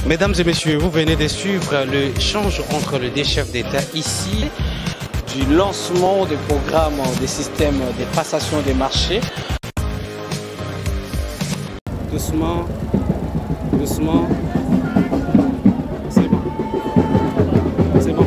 Mesdames et messieurs, vous venez de suivre l'échange entre les deux chefs d'État ici. Du lancement des programmes des systèmes de passation des marchés. Doucement, doucement. C'est bon. C'est bon.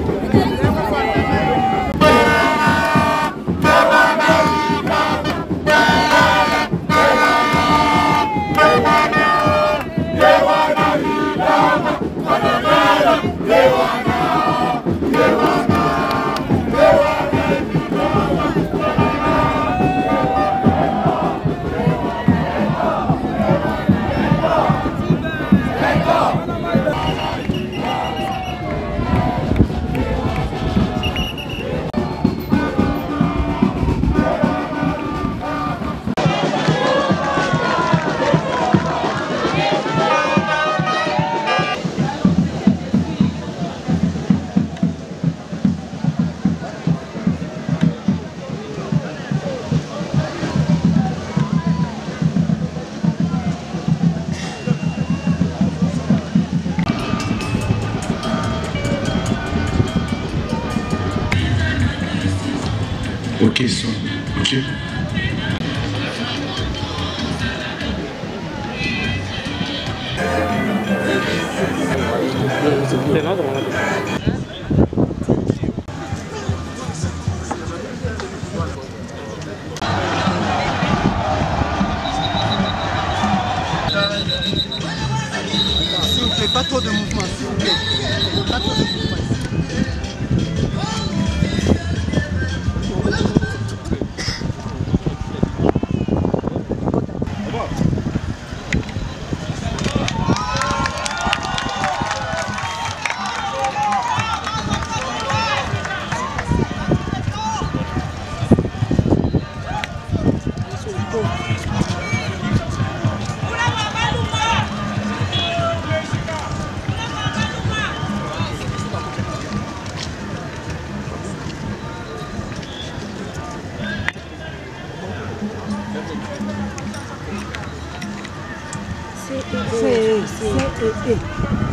Ok, son. Ok. S'il vous plaît, pas trop de mouvement, s'il vous plaît. Pas trop de mouvement.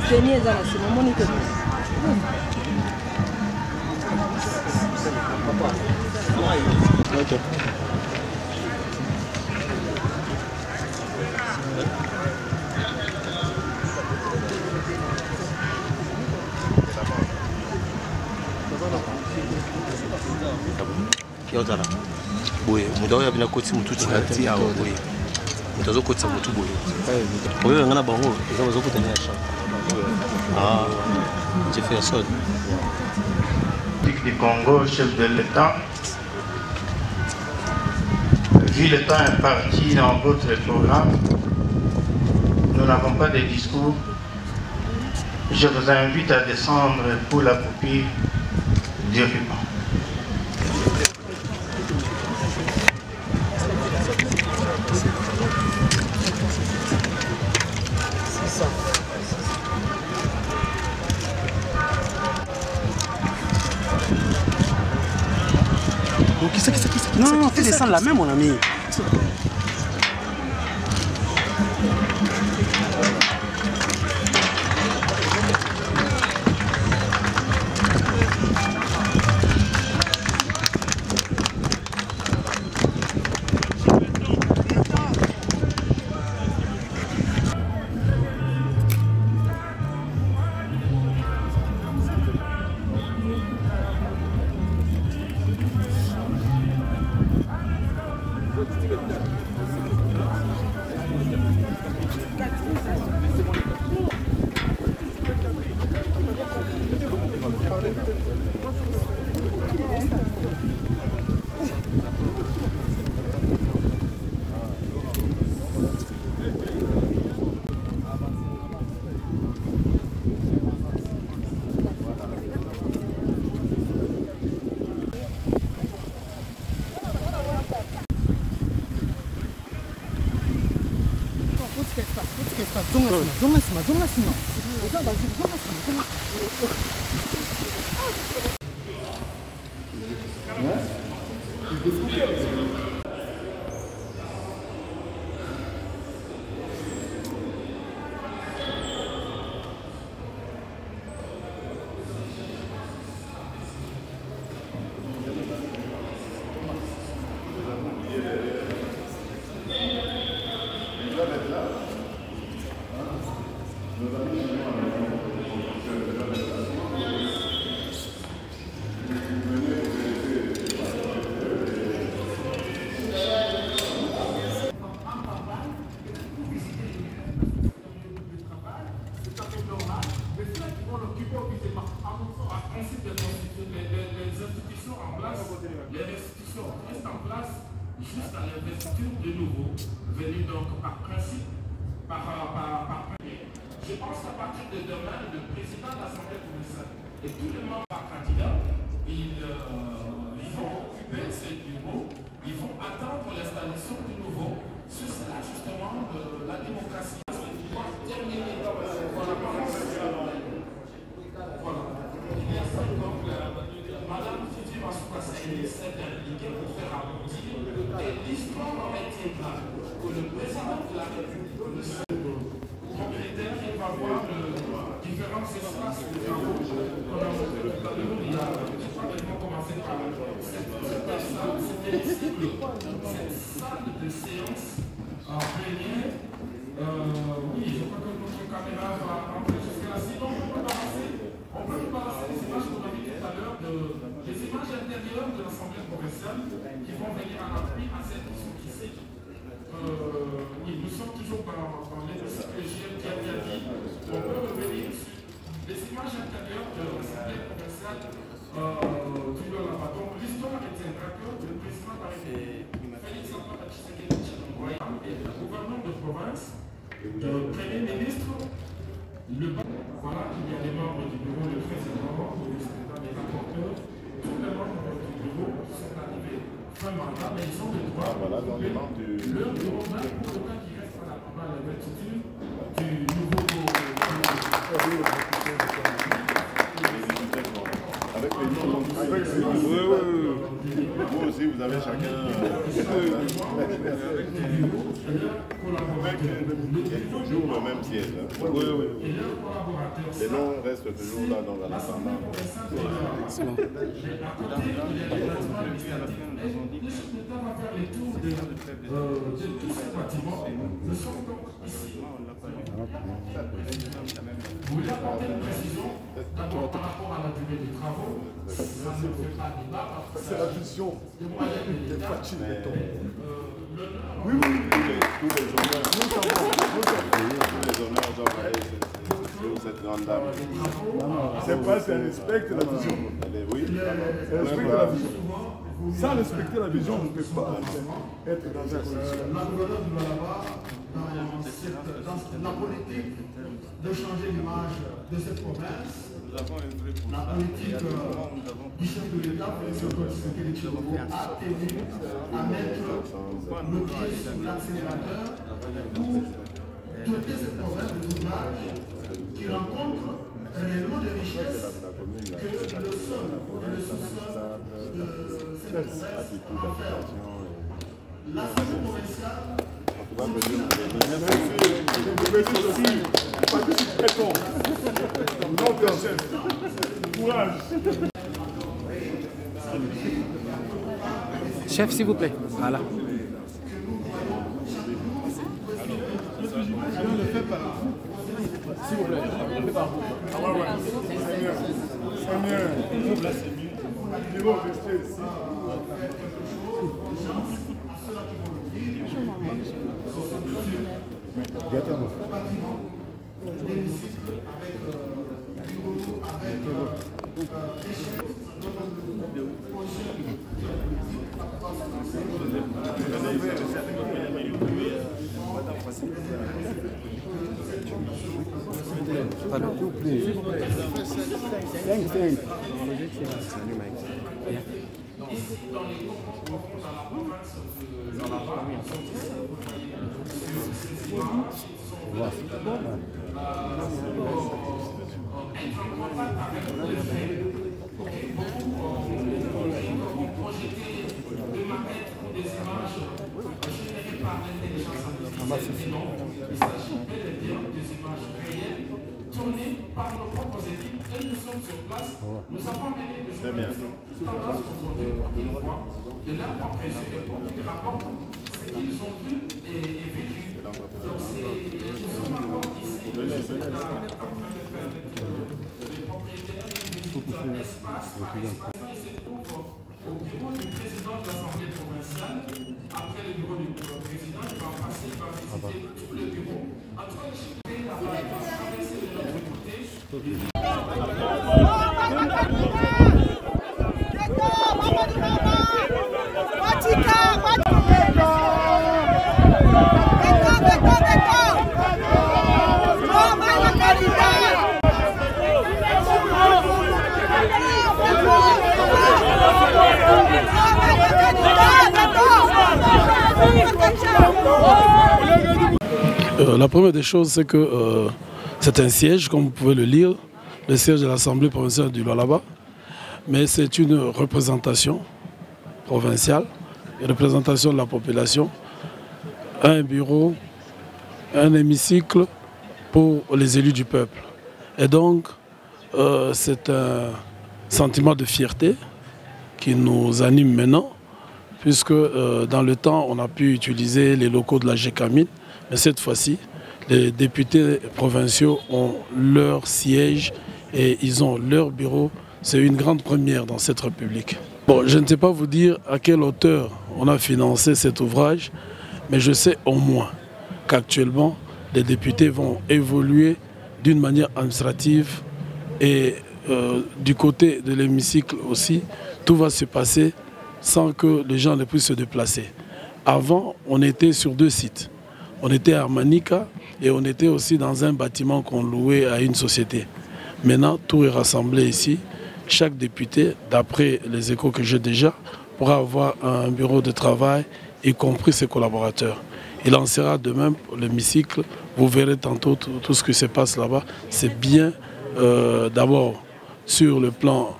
C'est mieux dans la Monique. Ok. Yozala. Boye, mudawo ya bina koti mutu tingati ya boye. Mutazo koti mutu boye. Oyo ngana bango, ezaba zo kotanya ya champ. Ah, j'ai fait ça. Du Congo, chef de l'État. Vu le temps imparti dans votre programme, nous n'avons pas de discours. Je vous invite à descendre pour la copie du ruban. Non, fais descendre la main, mon ami. investiture de nouveau, venu donc par principe, par principe. Je pense qu'à partir de demain, le président de l'Assemblée provinciale et tous les membres candidats, ils vont occuper ces bureaux, ils vont attendre l'installation du nouveau. Ce sera justement la démocratie. Madame Titi Masuka s'est impliquée pour faire aboutir et l'histoire retiendra que le président de la République, le propriétaire, il va voir différents espaces de travaux. Comme on l'a dit tout à l'heure, il y a, je crois qu'ils vont commencer par cette salle, cette salle de séance en plénière. Oui, je crois que notre caméra va rentrer jusqu'à là. Sinon, on peut passer les images qu'on a vues tout à l'heure, les images intérieures de l'Assemblée provinciale qui vont venir en appui à cette mission qui sait. Oui, nous sommes toujours dans l'hémicycle GM qui a bien dit. On peut revenir sur les images intérieures de l'Assemblée provinciale du Lolaba. Donc, l'histoire retiendra que le président de la République, Félix Antoine Tshisekedi Tshilombo, et le gouverneur de province, le Premier ministre, voilà, il y a les membres du bureau, le président, le secrétaire des rapporteurs, tous les membres du bureau sont arrivés fin mandat, mais ils ont le droit d'occuper leur bureau, même pour le temps qui reste à la campagne d'investiture du nouveau avec les oui. Vous aussi, vous avez chacun toujours le même siège. Oui. Les noms restent toujours là dans l'assemblée. Le secrétaire va faire les tours de tous ces bâtiments. Nous sommes donc ici. Vous voulez apporter une précision d'abord par rapport à la durée des travaux. Ça ne fait pas débat. C'est la vision des Fachi Béton. Oui. Tous les honneurs doivent aller sur cette grande dame. C'est pas si elle respecte la vision. Oui, elle respecte la vision. Sans respecter la vision, on ne peut pas être dans cette condition. La gouverneure du Lolaba, dans la politique de changer l'image de cette province, la politique du chef de l'État, Félix Antoine Tshisekedi Tshilombo, a tenu à mettre le pied sur l'accélérateur pour doter cette province de l'ouvrage qui rencontre réellement des richesses que le sol et le sous-sol de cette province en fait. L'Assemblée provinciale. Chef, s'il vous plaît. Voilà. S'il vous plaît, on fait par vous. Ils vont rester ici. Il s'agit bel et bien des images réelles tournées par nos propres équipes et nous sommes sur place. Nous avons mené des opérations tendance aujourd'hui pour voir de leur propre yeux qui rapportent ce qu'ils ont vu et vécu. Donc nous sommes encore ici. Les propriétaires visitent un espace par espace qui se trouve au bureau du président de l'Assemblée provinciale. Après le bureau du président, il va passer, il va visiter tous les bureaux. En tout cas, je vais traverser de l'autre côté. Matika! La première des choses, c'est que c'est un siège, comme vous pouvez le lire, le siège de l'Assemblée provinciale du Lualaba, mais c'est une représentation provinciale, une représentation de la population, un bureau, un hémicycle pour les élus du peuple. Et donc, c'est un sentiment de fierté qui nous anime maintenant, puisque dans le temps, on a pu utiliser les locaux de la GECAMIN, mais cette fois-ci, les députés provinciaux ont leur siège et ils ont leur bureau. C'est une grande première dans cette République. Bon, je ne sais pas vous dire à quelle hauteur on a financé cet ouvrage, mais je sais au moins qu'actuellement, les députés vont évoluer d'une manière administrative et du côté de l'hémicycle aussi, tout va se passer sans que les gens ne puissent se déplacer. Avant, on était sur 2 sites. On était à Manika et on était aussi dans un bâtiment qu'on louait à une société. Maintenant, tout est rassemblé ici. Chaque député, d'après les échos que j'ai déjà, pourra avoir un bureau de travail, y compris ses collaborateurs. Il en sera de même pour l'hémicycle. Vous verrez tantôt tout ce qui se passe là-bas. C'est bien d'abord sur le plan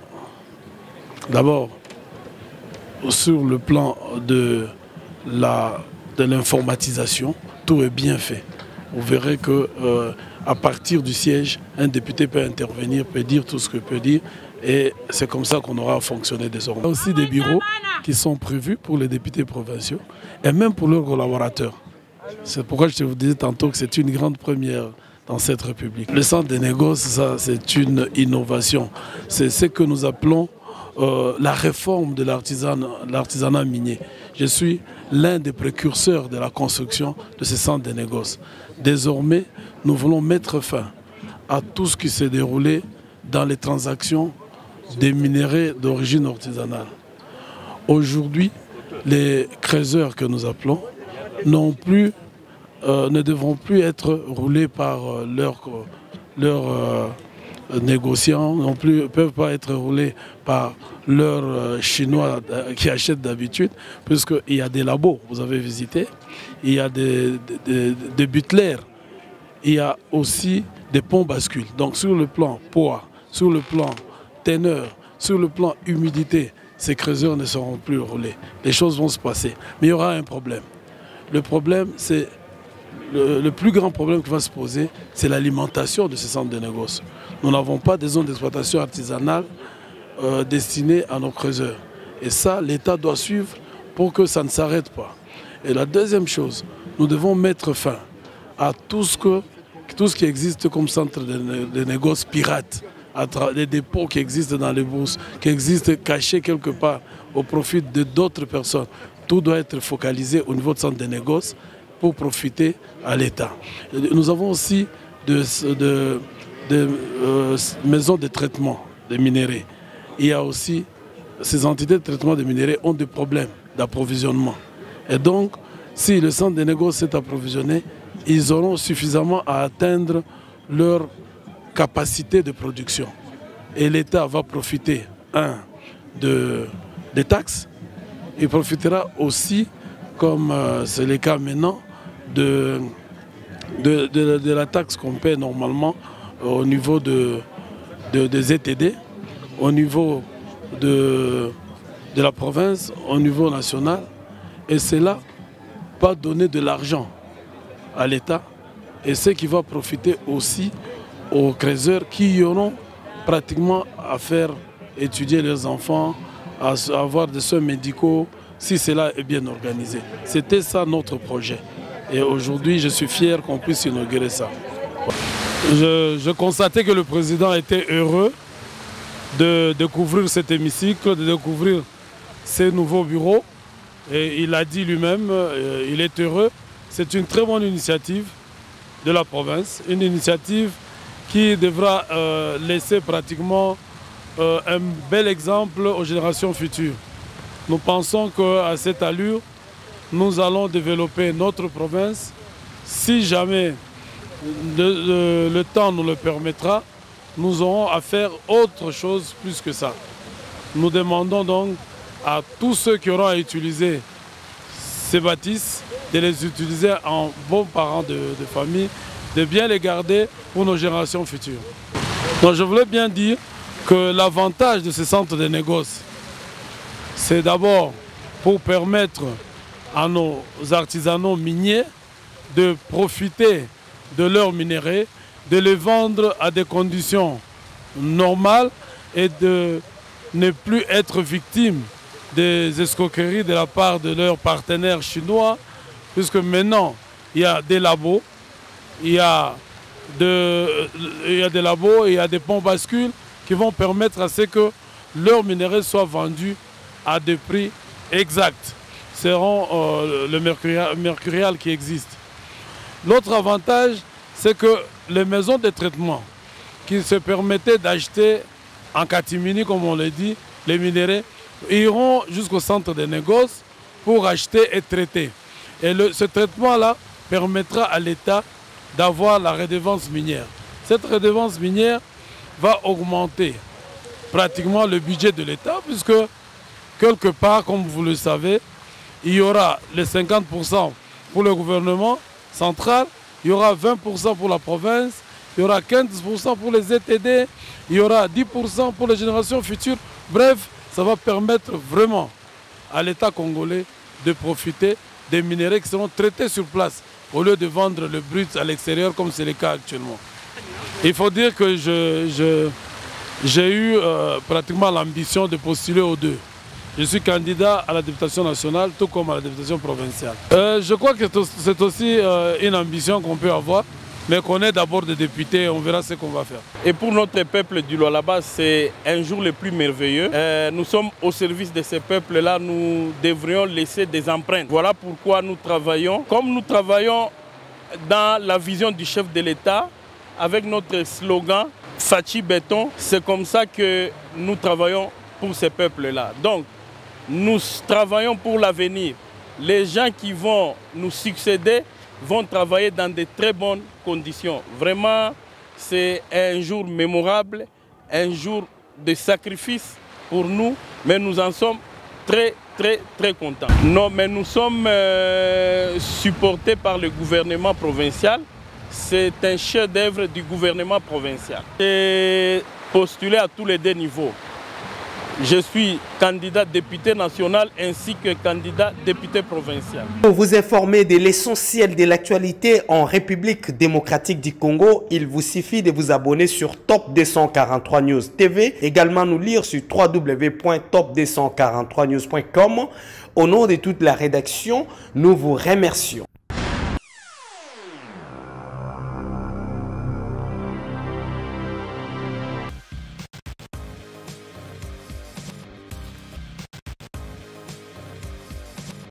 de l'informatisation. Tout est bien fait. Vous verrez que à partir du siège, un député peut intervenir, peut dire tout ce qu'il peut dire, et c'est comme ça qu'on aura fonctionné désormais. Il y a aussi des bureaux qui sont prévus pour les députés provinciaux et même pour leurs collaborateurs. C'est pourquoi je vous disais tantôt que c'est une grande première dans cette République. Le centre des négoces, c'est une innovation. C'est ce que nous appelons la réforme de l'artisanat minier. Je suis l'un des précurseurs de la construction de ce centre des négoces. Désormais, nous voulons mettre fin à tout ce qui s'est déroulé dans les transactions des minerais d'origine artisanale. Aujourd'hui, les creuseurs que nous appelons ne devront plus être roulés par leurs négociants, ne peuvent pas être roulés par leurs Chinois qui achètent d'habitude, puisqu'il y a des labos, vous avez visité, il y a des butlers, il y a aussi des ponts bascules. Donc sur le plan poids, sur le plan teneur, sur le plan humidité, ces creuseurs ne seront plus roulés. Les choses vont se passer. Mais il y aura un problème. Le problème, c'est le plus grand problème qui va se poser, c'est l'alimentation de ces centres de négoce. Nous n'avons pas de zones d'exploitation artisanale destinées à nos creuseurs. Et ça, l'État doit suivre pour que ça ne s'arrête pas. Et la deuxième chose, nous devons mettre fin à tout ce qui existe comme centre de négoce pirate, des dépôts qui existent dans les bourses, qui existent cachés quelque part au profit de d'autres personnes. Tout doit être focalisé au niveau de centre de négoce pour profiter à l'État. Nous avons aussi des maisons de traitement des minéraux. Il y a aussi, ces entités de traitement des minéraux ont des problèmes d'approvisionnement. Et donc, si le centre de négoce s'est approvisionné, ils auront suffisamment à atteindre leur capacité de production. Et l'État va profiter, des taxes. Il profitera aussi, comme c'est le cas maintenant, de la taxe qu'on paie normalement au niveau des ETD, au niveau de la province, au niveau national. Et cela va donner de l'argent à l'État. Et ce qui va profiter aussi aux creuseurs qui auront pratiquement à faire étudier leurs enfants, à avoir des soins médicaux, si cela est bien organisé. C'était ça notre projet. Et aujourd'hui, je suis fier qu'on puisse inaugurer ça. Je constatais que le président était heureux de découvrir cet hémicycle, de découvrir ces nouveaux bureaux. Et il a dit lui-même, il est heureux. C'est une très bonne initiative de la province, une initiative qui devra laisser pratiquement un bel exemple aux générations futures. Nous pensons qu'à cette allure, nous allons développer notre province. Si jamais le temps nous le permettra, nous aurons à faire autre chose plus que ça. Nous demandons donc à tous ceux qui auront à utiliser ces bâtisses de les utiliser en bons parents de famille, de bien les garder pour nos générations futures. Donc je voulais bien dire que l'avantage de ces centres de négoce, c'est d'abord pour permettre à nos artisanaux miniers de profiter de leurs minéraux, de les vendre à des conditions normales et de ne plus être victimes des escroqueries de la part de leurs partenaires chinois, puisque maintenant il y a des labos, il y a des labos et il y a des ponts bascules qui vont permettre à ce que leurs minéraux soient vendus à des prix exacts. Seront le mercurial qui existe. L'autre avantage, c'est que les maisons de traitement qui se permettaient d'acheter en catimini, comme on le dit, les minéraux, iront jusqu'au centre de négoce pour acheter et traiter. Et ce traitement-là permettra à l'État d'avoir la redevance minière. Cette redevance minière va augmenter pratiquement le budget de l'État, puisque quelque part, comme vous le savez, il y aura les 50% pour le gouvernement central, il y aura 20% pour la province, il y aura 15% pour les ETD, il y aura 10% pour les générations futures. Bref, ça va permettre vraiment à l'État congolais de profiter des minéraux qui seront traités sur place au lieu de vendre le brut à l'extérieur comme c'est le cas actuellement. Il faut dire que j'ai eu pratiquement l'ambition de postuler aux deux. Je suis candidat à la députation nationale, tout comme à la députation provinciale. Je crois que c'est aussi une ambition qu'on peut avoir, mais qu'on est d'abord des députés, on verra ce qu'on va faire. Et pour notre peuple du Lualaba, c'est un jour le plus merveilleux. Nous sommes au service de ce peuple-là, nous devrions laisser des empreintes. Voilà pourquoi nous travaillons. Comme nous travaillons dans la vision du chef de l'État, avec notre slogan « Fachi Béton », c'est comme ça que nous travaillons pour ce peuple-là. Donc, nous travaillons pour l'avenir. Les gens qui vont nous succéder vont travailler dans de très bonnes conditions. Vraiment, c'est un jour mémorable, un jour de sacrifice pour nous, mais nous en sommes très contents. Non, mais nous sommes supportés par le gouvernement provincial. C'est un chef-d'œuvre du gouvernement provincial. J'ai postulé à tous les deux niveaux. Je suis candidat député national ainsi que candidat député provincial. Pour vous informer de l'essentiel de l'actualité en République démocratique du Congo, il vous suffit de vous abonner sur Top 243 News TV. Également nous lire sur www.top243news.com. Au nom de toute la rédaction, nous vous remercions.